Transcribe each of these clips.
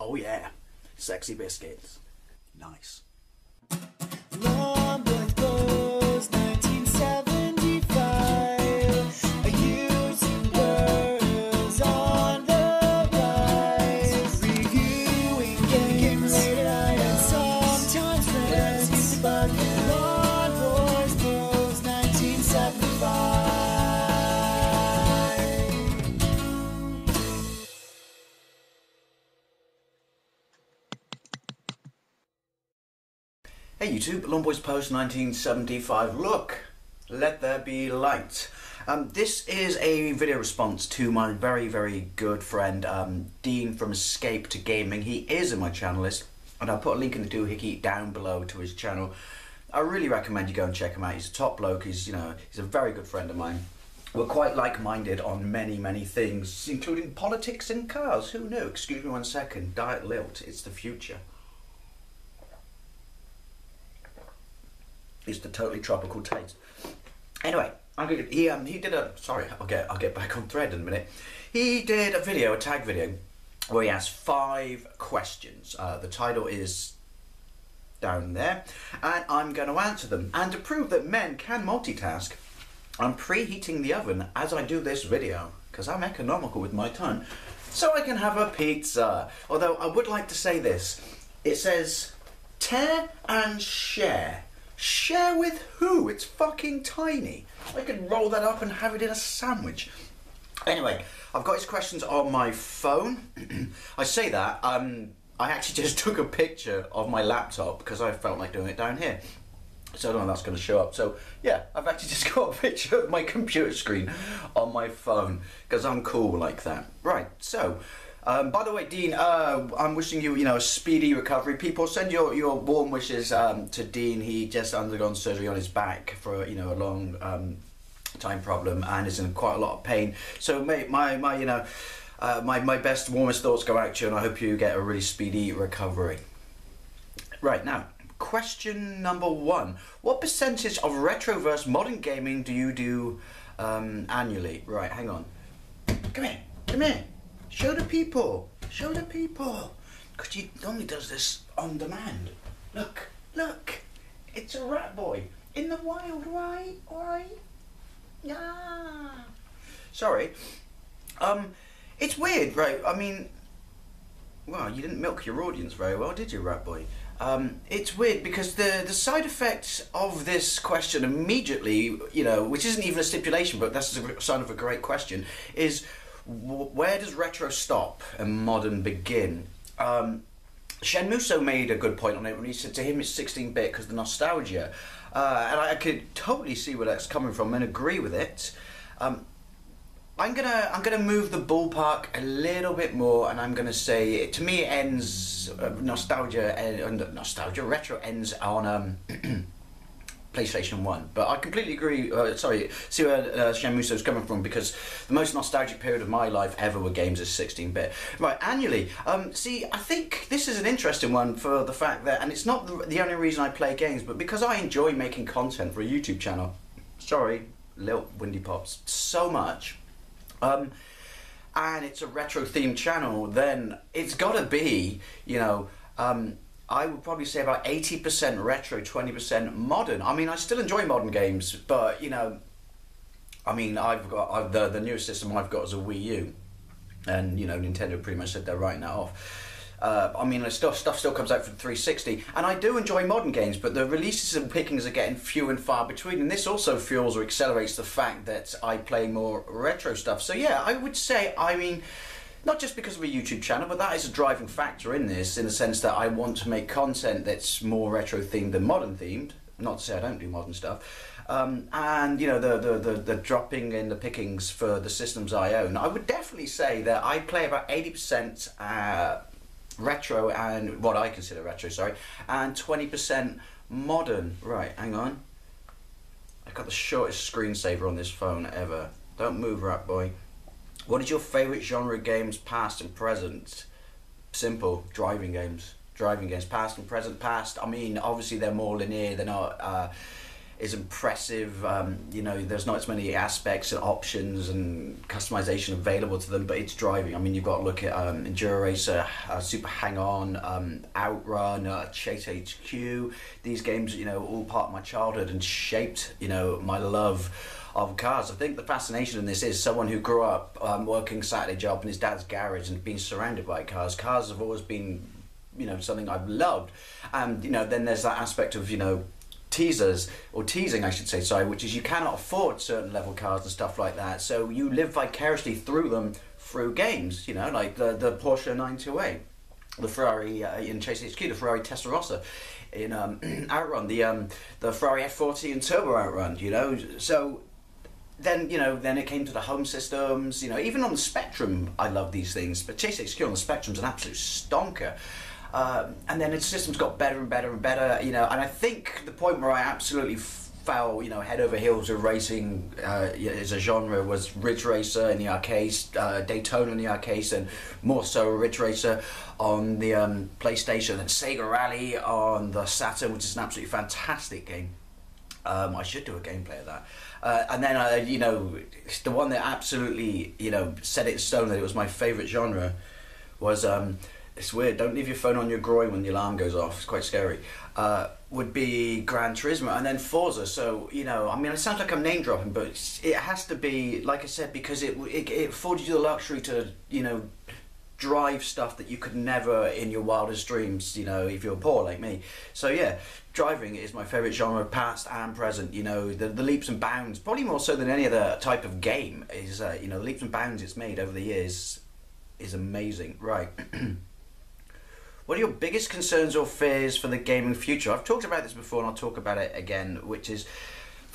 Oh yeah, sexy biscuits. Nice. Lomboid Bros 1975. A YouTuber is on the rise. Reviewing games and sometimes friends. But Lomboid Bros 1975. Hey YouTube, Lomboys Post 1975. Look, let there be light. This is a video response to my very, very good friend Dean from Escape to Gaming. He is in my channel list, and I'll put a link in the doohickey down below to his channel. I really recommend you go and check him out. He's a top bloke. He's a very good friend of mine. We're quite like-minded on many, many things, including politics and cars. Who knew? Excuse me 1 second. Diet Lilt. It's the future. It's the totally tropical taste. Anyway, he did a, sorry, I'll get back on thread in a minute. He did a video, a tag video, where he asked 5 questions. The title is down there, and I'm going to answer them. And to prove that men can multitask, I'm preheating the oven as I do this video, because I'm economical with my time, so I can have a pizza. Although I would like to say this. It says, tear and share. Share with who? It's fucking tiny. I could roll that up and have it in a sandwich. Anyway, I've got his questions on my phone. I say that, I actually just took a picture of my laptop because I felt like doing it down here. So I don't know if that's going to show up. So yeah, I've actually just got a picture of my computer screen on my phone because I'm cool like that. Right, so by the way, Dean, I'm wishing you, a speedy recovery. People, send your warm wishes to Dean. He just undergone surgery on his back for a long time problem and is in quite a lot of pain. So, mate, my best, warmest thoughts go out to you, and I hope you get a really speedy recovery. Right now, question number 1: what percentage of retro versus modern gaming do you do annually? Right, hang on. Come here. Come here. Show the people. Show the people. Because he normally does this on demand. Look. Look. It's a rat boy. In the wild, right? Alright? Yeah. Sorry. It's weird, right? I mean, well, you didn't milk your audience very well, did you, rat boy? It's weird because the side effect of this question immediately, which isn't even a stipulation, but that's a sign of a great question, is where does retro stop and modern begin? Shenmuso made a good point on it when he said to him it's 16-bit because the nostalgia, and I could totally see where that's coming from and agree with it. I'm gonna move the ballpark a little bit more, and I'm gonna say, to me, it ends retro ends on PlayStation 1, but I completely agree. See where Shenmuso's coming from, because the most nostalgic period of my life ever with games is 16-bit. Right, annually. See, I think this is an interesting one for the fact that, and it's not the only reason I play games, but because I enjoy making content for a YouTube channel. Sorry, Lilt Windy Pops, so much. And it's a retro themed channel, then it's gotta be, I would probably say about 80% retro, 20% modern. I mean, I still enjoy modern games, but I mean, I've got the newest system I've got is a Wii U, and Nintendo pretty much said they're writing that off. I mean, stuff still comes out for the 360, and I do enjoy modern games, but the releases and pickings are getting few and far between, and this also fuels or accelerates the fact that I play more retro stuff. So yeah, I would say, I mean, not just because of a YouTube channel, but that is a driving factor in this, in the sense that I want to make content that's more retro themed than modern themed. Not to say I don't do modern stuff. And the dropping in the pickings for the systems I own, I would definitely say that I play about 80% retro, and what I consider retro, sorry, and 20% modern. Right, hang on. I've got the shortest screensaver on this phone ever. Don't move, rat boy. What is your favourite genre of games, past and present? Simple, driving games. Driving games, past and present. Past, I mean, obviously they're more linear, they're not is impressive. You know, there's not as many aspects and options and customization available to them, but it's driving. I mean, you've got to look at Enduro Racer, Super Hang-On, Outrun, Chase HQ. These games, you know, all part of my childhood and shaped, you know, my love of cars. I think the fascination in this is someone who grew up working Saturday job in his dad's garage and being surrounded by cars. Cars have always been, you know, something I've loved. And, you know, then there's that aspect of, you know, teasing I should say, sorry, which is you cannot afford certain level cars and stuff like that, so you live vicariously through them through games, you know, like the Porsche 928, the Ferrari in Chase HQ, the Ferrari Testarossa in Outrun, the Ferrari F40 and Turbo Outrun, you know. So then, you know, then it came to the home systems, you know, even on the Spectrum I love these things, but Chase HQ on the Spectrum's an absolute stonker. And then its systems got better and better and better, you know, and I think the point where I absolutely fell, you know, head over heels with racing as a genre was Ridge Racer in the arcades, Daytona in the arcades, and more so Ridge Racer on the PlayStation, and Sega Rally on the Saturn, which is an absolutely fantastic game. I should do a gameplay of that. And then, you know, the one that absolutely, you know, set it in stone that it was my favourite genre was... it's weird, don't leave your phone on your groin when the alarm goes off, it's quite scary, would be Gran Turismo, and then Forza. So, you know, I mean, it sounds like I'm name dropping, but it has to be, like I said, because it afforded you the luxury to, you know, drive stuff that you could never in your wildest dreams, you know, if you're poor like me. So yeah, driving is my favourite genre, past and present, you know, the leaps and bounds, probably more so than any other type of game, is, you know, the leaps and bounds it's made over the years is amazing. Right. What are your biggest concerns or fears for the gaming future? I've talked about this before and I'll talk about it again, which is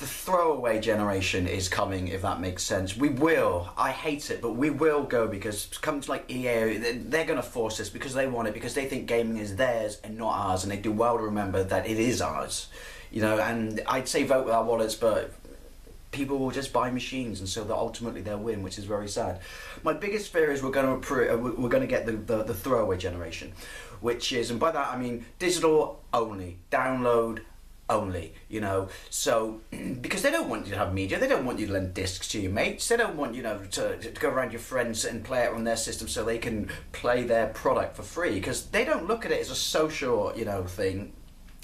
the throwaway generation is coming, if that makes sense. We will, I hate it, but we will go, because companies like EA, they're going to force this because they want it, because they think gaming is theirs and not ours, and they do well to remember that it is ours. You know, and I'd say vote with our wallets, but people will just buy machines, and so that ultimately they'll win, which is very sad. My biggest fear is we're going to get the throwaway generation, which is, and by that I mean digital only, download only, you know. So because they don't want you to have media, they don't want you to lend discs to your mates, they don't want, you know, to go around your friends and play it on their system so they can play their product for free, because they don't look at it as a social, you know, thing,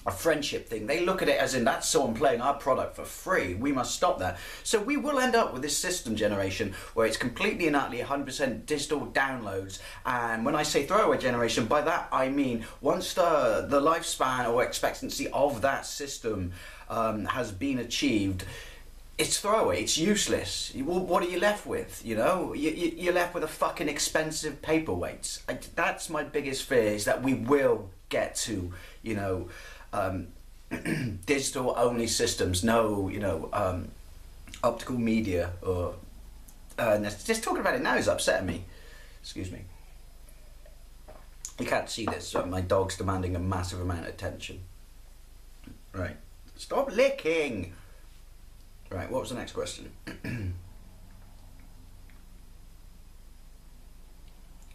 a friendship thing. They look at it as in, that's someone playing our product for free, we must stop that. So we will end up with this system generation where it's completely and utterly 100% digital downloads. And when I say throwaway generation, by that I mean once the lifespan or expectancy of that system has been achieved, it's throwaway, it's useless. What are you left with, you know? You're left with a fucking expensive paperweight. That's my biggest fear, is that we will get to, you know, digital only systems, no, you know, optical media, or just talking about it now is upsetting me. Excuse me. You can't see this, so my dog's demanding a massive amount of attention. Right, stop licking. Right, what was the next question?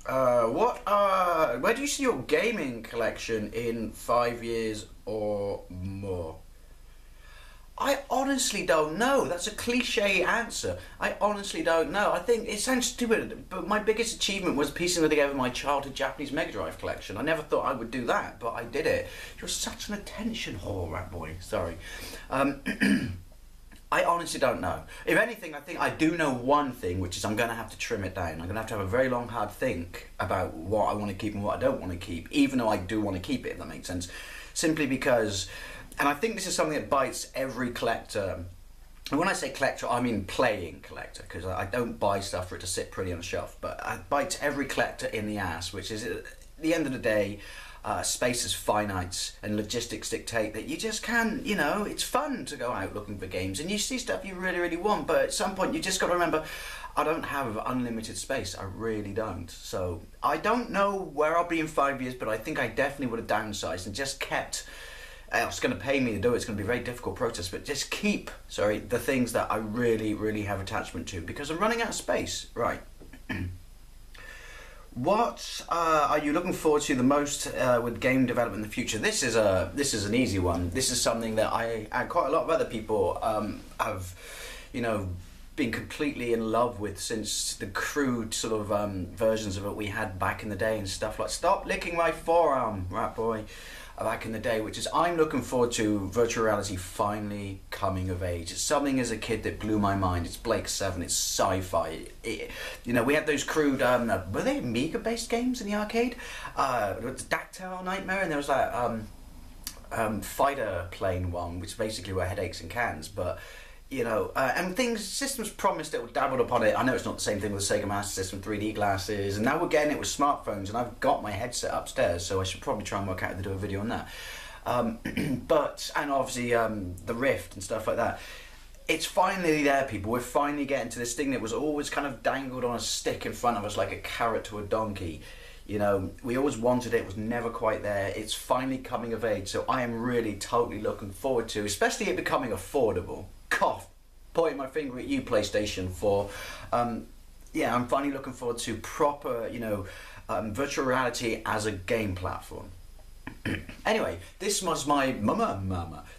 Where do you see your gaming collection in 5 years or more? I honestly don't know. That's a cliche answer. I honestly don't know. I think it sounds stupid, but my biggest achievement was piecing together my childhood Japanese Mega Drive collection. I never thought I would do that, but I did it. You're such an attention whore, rat boy. Sorry. I honestly don't know. If anything, I think I do know one thing, which is I'm going to have to trim it down. I'm going to have a very long, hard think about what I want to keep and what I don't want to keep, even though I do want to keep it, if that makes sense. Simply because, and I think this is something that bites every collector. And when I say collector, I mean playing collector, because I don't buy stuff for it to sit pretty on a shelf, but it bites every collector in the ass, which is, at the end of the day, space is finite and logistics dictate that you just can't, you know, it's fun to go out looking for games and you see stuff you really, really want, but at some point you just got to remember, I don't have unlimited space, I really don't. So I don't know where I'll be in 5 years, but I think I definitely would have downsized and just kept, it's going to pay me to do it, it's going to be a very difficult process, but just keep, the things that I really, really have attachment to, because I'm running out of space. Right. What are you looking forward to the most with game development in the future? This is an easy one. This is something that I and quite a lot of other people have, you know, been completely in love with since the crude sort of versions of it we had back in the day and stuff like "Stop licking my forearm, rat boy," back in the day, which is I'm looking forward to virtual reality finally coming of age. It's something as a kid that blew my mind. It's Blake 7, it's sci-fi. You know, we had those crude, were they Amiga-based games in the arcade? Dactyl Nightmare, and there was that fighter plane one, which basically were headaches and cans, but you know, and systems promised it would dabbled upon it. I know it's not the same thing with the Sega Master System 3D glasses, and now we're getting it with smartphones, and I've got my headset upstairs, so I should probably try and work out how to do a video on that. And obviously the Rift and stuff like that. It's finally there, people. We're finally getting to this thing that was always kind of dangled on a stick in front of us like a carrot to a donkey. You know, we always wanted it, was never quite there. It's finally coming of age, so I am really totally looking forward to, especially it becoming affordable. Cough, pointing my finger at you, PlayStation 4. Yeah, I'm finally looking forward to proper, you know, virtual reality as a game platform. Anyway, this was my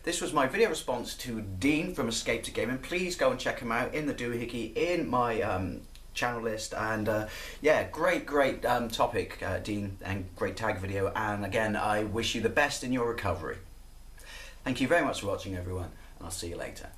This was my video response to Dean from Escape to Gaming. Please go and check him out in the doohickey in my channel list. And yeah, great topic, Dean, and great tag video. And again, I wish you the best in your recovery. Thank you very much for watching, everyone, and I'll see you later.